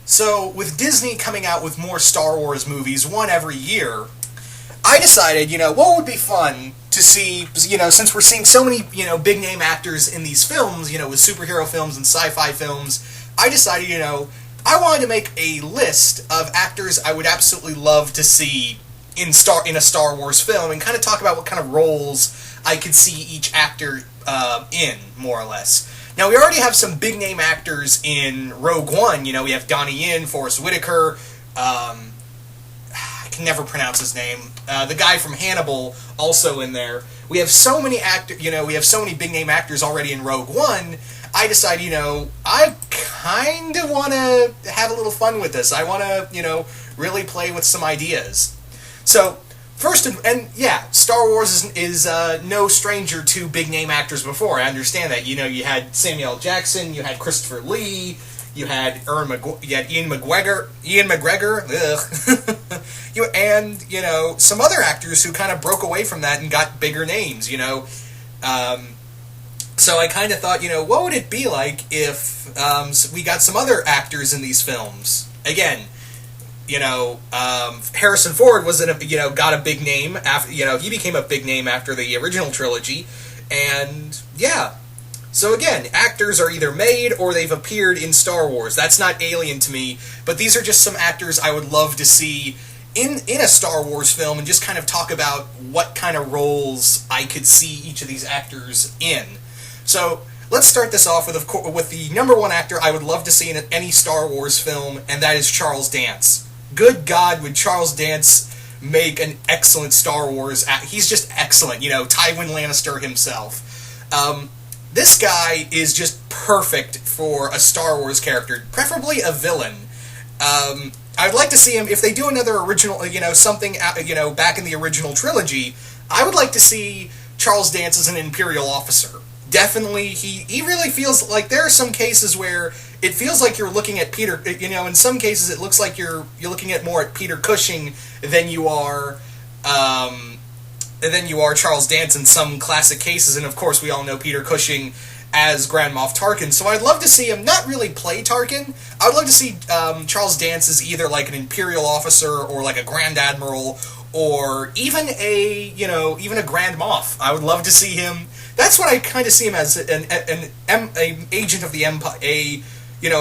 So, with Disney coming out with more Star Wars movies, one every year, I decided, what would be fun to see, since we're seeing so many, big name actors in these films, with superhero films and sci-fi films, I decided, I wanted to make a list of actors I would absolutely love to see in a Star Wars film, and kind of talk about what kind of roles I could see each actor in, more or less. Now, we already have some big name actors in Rogue One. We have Donnie Yen, Forrest Whitaker, I can never pronounce his name. The guy from Hannibal also in there. We have so many we have so many big name actors already in Rogue One. I decided, I kind of want to have a little fun with this. I want to, really play with some ideas. So, first, and yeah, Star Wars is no stranger to big name actors before. I understand that. You had Samuel L. Jackson, you had Christopher Lee, you had Ian McGregor, and some other actors who kind of broke away from that and got bigger names. So I kind of thought, what would it be like if we got some other actors in these films? Again, Harrison Ford got a big name after, he became a big name after the original trilogy, and yeah. So again, actors are either made or they've appeared in Star Wars. That's not alien to me, but these are just some actors I would love to see in a Star Wars film, and just kind of talk about what kind of roles I could see each of these actors in. So let's start this off with the number one actor I would love to see in any Star Wars film, and that is Charles Dance. Good God, would Charles Dance make an excellent Star Wars actor? He's just excellent, Tywin Lannister himself. This guy is just perfect for a Star Wars character, preferably a villain. I'd like to see him, if they do another original, something, back in the original trilogy, I would like to see Charles Dance as an Imperial officer. Definitely, he really feels like there are some cases where it feels like you're looking at Peter, in some cases it looks like you're looking at more at Peter Cushing than you are Charles Dance in some classic cases, and of course we all know Peter Cushing as Grand Moff Tarkin, so I'd love to see him not really play Tarkin. I would love to see Charles Dance as either like an Imperial officer or like a Grand Admiral, or even a Grand Moff. I would love to see him. That's what I kind of see him as, an agent of the Empire, a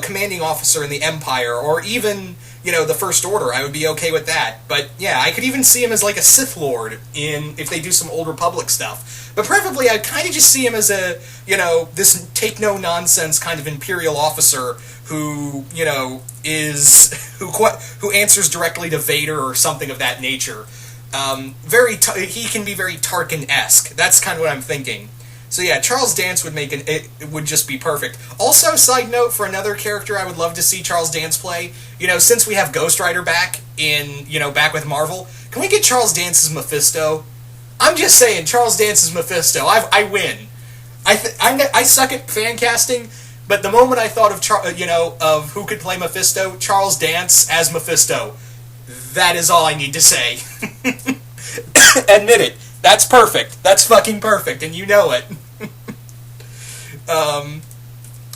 commanding officer in the Empire, or even, the First Order. I would be okay with that. But yeah, I could even see him as like a Sith Lord if they do some Old Republic stuff. But preferably, I'd kind of just see him as a, this take-no-nonsense kind of Imperial officer who, who answers directly to Vader or something of that nature. He can be very Tarkin-esque. That's kind of what I'm thinking. So yeah, Charles Dance would just be perfect. Also, side note, for another character I would love to see Charles Dance play, since we have Ghost Rider back back with Marvel, can we get Charles Dance as Mephisto? I'm just saying, Charles Dance as Mephisto. I win. I suck at fan casting, but the moment I thought of of who could play Mephisto, Charles Dance as Mephisto. That is all I need to say. Admit it. That's perfect. That's fucking perfect, and you know it.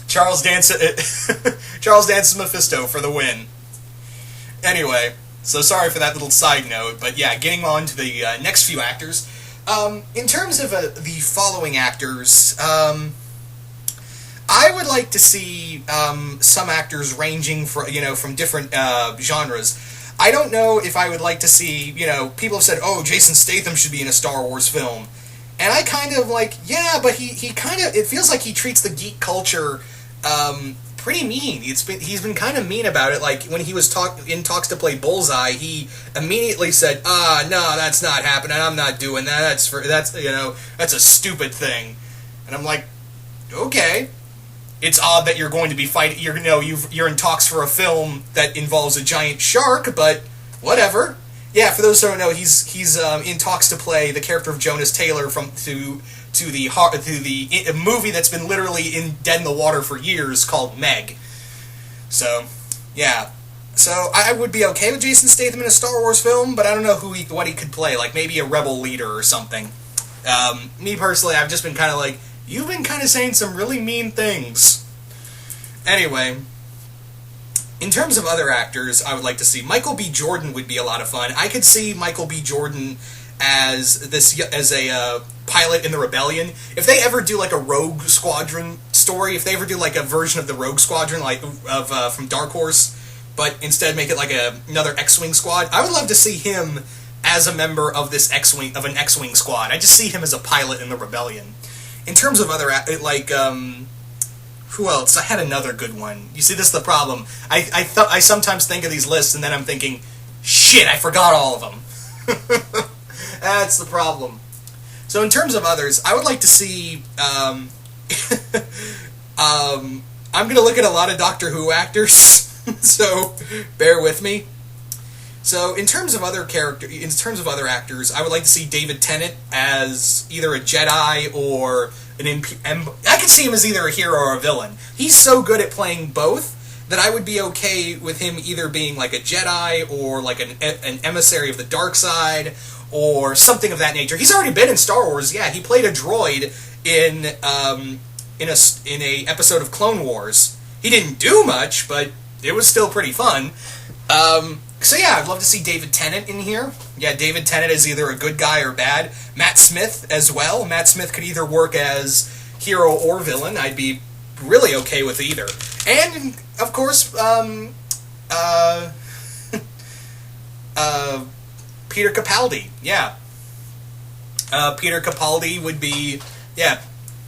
Charles Dance as Mephisto for the win. Anyway, so sorry for that little side note, but yeah, getting on to the next few actors. In terms of the following actors, I would like to see some actors ranging from different genres. I don't know if I would like to see, people have said, oh, Jason Statham should be in a Star Wars film. And I kind of like, yeah, but he kind of, it feels like he treats the geek culture pretty mean. He's been kind of mean about it. Like, when he was in talks to play Bullseye, he immediately said, no, that's not happening. I'm not doing that. That's a stupid thing. And I'm like, okay. It's odd that you're going to be fighting. You're in talks for a film that involves a giant shark, but whatever. Yeah, for those who don't know, he's in talks to play the character of Jonas Taylor to the movie that's been literally dead in the water for years called Meg. So, yeah. So I would be okay with Jason Statham in a Star Wars film, but I don't know what he could play. Like maybe a rebel leader or something. Me personally, I've just been kind of like, you've been kind of saying some really mean things. Anyway, In terms of other actors, I would like to see Michael B. Jordan would be a lot of fun. I could see Michael B. Jordan as a pilot in the Rebellion. If they ever do like a Rogue Squadron story, if they ever do like a version of the Rogue Squadron, like from Dark Horse, but instead make it like another X-wing squad, I would love to see him as a member of this an X-wing squad. I just see him as a pilot in the Rebellion. In terms of other who else? I had another good one. You see, this is the problem. I sometimes think of these lists and then I'm thinking, shit, I forgot all of them. That's the problem. So in terms of others, I would like to see... I'm going to look at a lot of Doctor Who actors, so bear with me. So in terms of other actors, I would like to see David Tennant as either a Jedi or I could see him as either a hero or a villain. He's so good at playing both that I would be okay with him either being like a Jedi or like an emissary of the dark side or something of that nature. He's already been in Star Wars. Yeah, he played a droid in a episode of Clone Wars. He didn't do much, but it was still pretty fun. So yeah, I'd love to see David Tennant in here. Yeah, David Tennant is either a good guy or bad. Matt Smith as well. Matt Smith could either work as hero or villain. I'd be really okay with either. And, of course, Peter Capaldi. Yeah. Peter Capaldi would be... Yeah,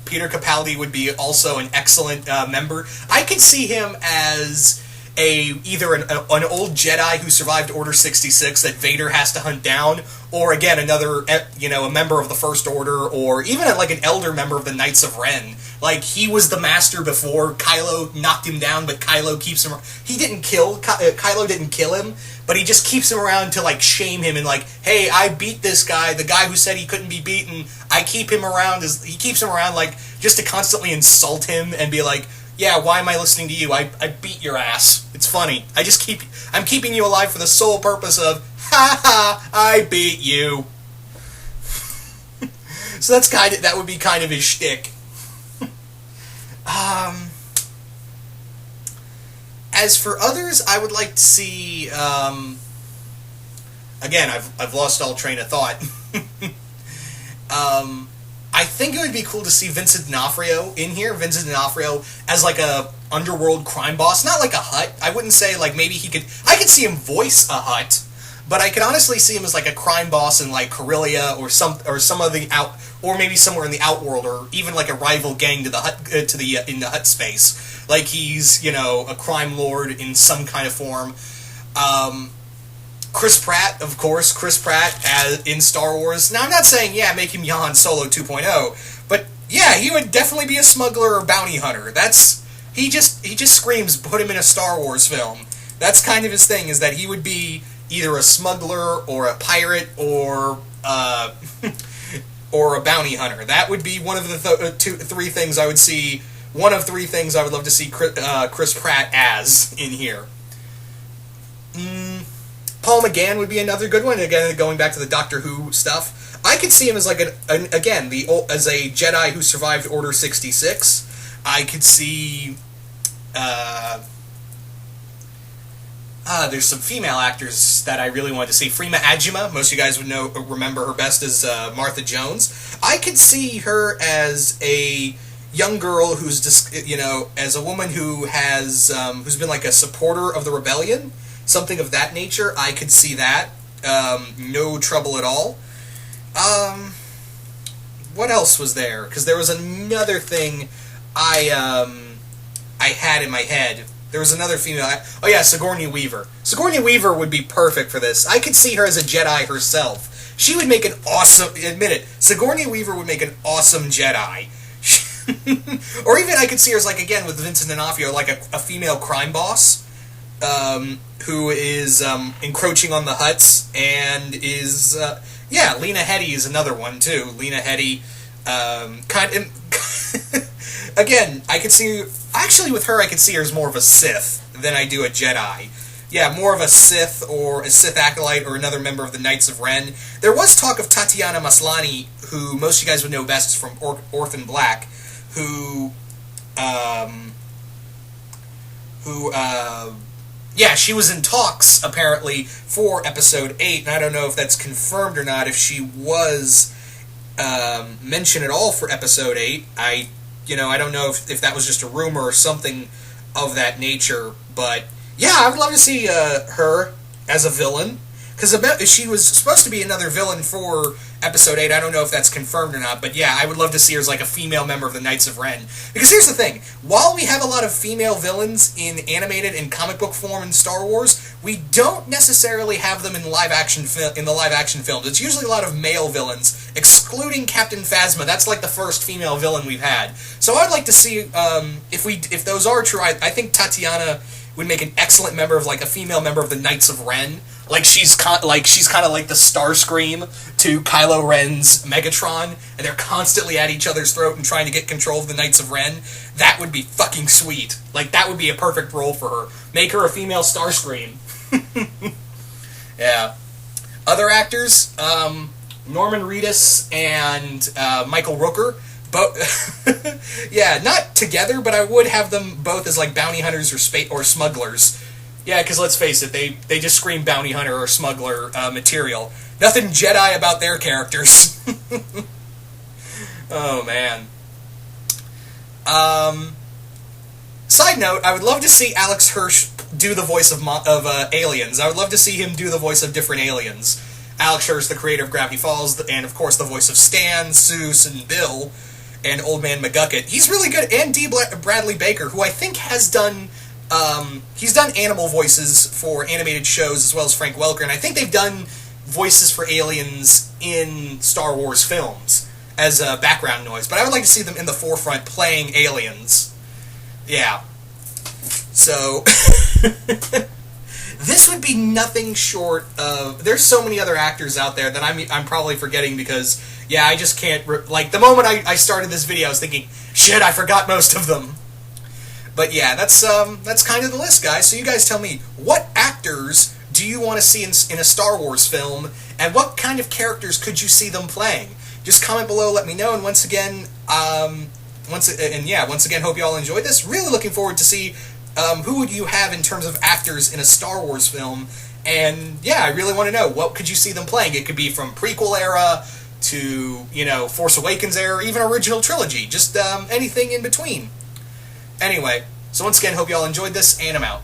Peter Capaldi would be also an excellent member. I could see him as... either an old Jedi who survived Order 66 that Vader has to hunt down, or again another a member of the First Order, or even like an elder member of the Knights of Ren. Like he was the master before Kylo knocked him down, but Kylo keeps him. He didn't kill Kylo, didn't kill him, but he just keeps him around to like shame him and like, hey, I beat this guy, the guy who said he couldn't be beaten. I keep him around he keeps him around like just to constantly insult him and be like, yeah, why am I listening to you? I beat your ass. It's funny. I'm keeping you alive for the sole purpose of, ha ha, I beat you. So that would be kind of his shtick. As for others, I would like to see, again, I've lost all train of thought. I think it would be cool to see Vincent D'Onofrio in here. Vincent D'Onofrio as like a underworld crime boss, not like a Hutt. I wouldn't say like maybe I could see him voice a Hutt, but I could honestly see him as like a crime boss in like Corellia or some of the or maybe somewhere in the Outworld, or even like a rival gang to the Hutt in the Hutt space. Like he's a crime lord in some kind of form. Chris Pratt, of course. Chris Pratt in Star Wars. Now, I'm not saying, make him Han Solo 2.0, but yeah, he would definitely be a smuggler or bounty hunter. He just screams, put him in a Star Wars film. That's kind of his thing, is that he would be either a smuggler or a pirate or or a bounty hunter. That would be one of the three things I would see. One of three things I would love to see Chris Pratt as in here. Paul McGann would be another good one. Again, going back to the Doctor Who stuff, I could see him as like as a Jedi who survived Order 66. I could see. There's some female actors that I really wanted to see. Freema Agyeman, most of you guys would remember her best as Martha Jones. I could see her as a young girl who's just as a woman who has who's been like a supporter of the rebellion. Something of that nature, I could see that. No trouble at all. What else was there? Because there was another thing I had in my head. There was another female... Oh yeah, Sigourney Weaver. Sigourney Weaver would be perfect for this. I could see her as a Jedi herself. She would make an awesome... Admit it. Sigourney Weaver would make an awesome Jedi. Or even I could see her as, like, again, with Vincent D'Onofrio, like a female crime boss. Who is encroaching on the Hutts, and is Lena Headey is another one too. Lena Headey, again, I could see with her I could see her as more of a Sith than I do a Jedi. Yeah, more of a Sith or a Sith acolyte or another member of the Knights of Ren. There was talk of Tatiana Maslany, who most of you guys would know best from Orphan Black, who yeah, she was in talks, apparently, for Episode 8, and I don't know if that's confirmed or not, if she was mentioned at all for Episode 8. I don't know if that was just a rumor or something of that nature, but yeah, I would love to see her as a villain, because she was supposed to be another villain for Episode 8. I don't know if that's confirmed or not, but yeah, I would love to see her as like a female member of the Knights of Ren. Because here's the thing, while we have a lot of female villains in animated and comic book form in Star Wars, we don't necessarily have them in the live action films. It's usually a lot of male villains, excluding Captain Phasma. That's like the first female villain we've had. So I'd like to see if those are true. I think Tatiana would make an excellent member of, like, a female member of the Knights of Ren. Like she's kind of like the Starscream to Kylo Ren's Megatron, and they're constantly at each other's throat and trying to get control of the Knights of Ren. That would be fucking sweet. Like, that would be a perfect role for her. Make her a female Starscream. Yeah. Other actors, Norman Reedus and Michael Rooker. Yeah, not together, but I would have them both as like bounty hunters or smugglers. Yeah, because let's face it, they just scream bounty hunter or smuggler material. Nothing Jedi about their characters. Oh, man. Side note, I would love to see Alex Hirsch do the voice of aliens. I would love to see him do the voice of different aliens. Alex Hirsch, the creator of Gravity Falls, and of course the voice of Stan, Seuss, and Bill, and Old Man McGucket. He's really good, and D. Bradley Baker, who I think has done... he's done animal voices for animated shows as well as Frank Welker, and I think they've done voices for aliens in Star Wars films as background noise, but I would like to see them in the forefront playing aliens. Yeah. So, this would be nothing short of... There's so many other actors out there that I'm probably forgetting because, yeah, I just can't... Like, the moment I started this video, I was thinking, shit, I forgot most of them. But yeah, that's kind of the list, guys. So you guys tell me, what actors do you want to see in a Star Wars film, and what kind of characters could you see them playing? Just comment below, let me know, and once again, hope you all enjoyed this. Really looking forward to see who would you have in terms of actors in a Star Wars film, and yeah, I really want to know, what could you see them playing? It could be from prequel era to, Force Awakens era, even original trilogy, just anything in between. Anyway, so once again, hope you all enjoyed this, and I'm out.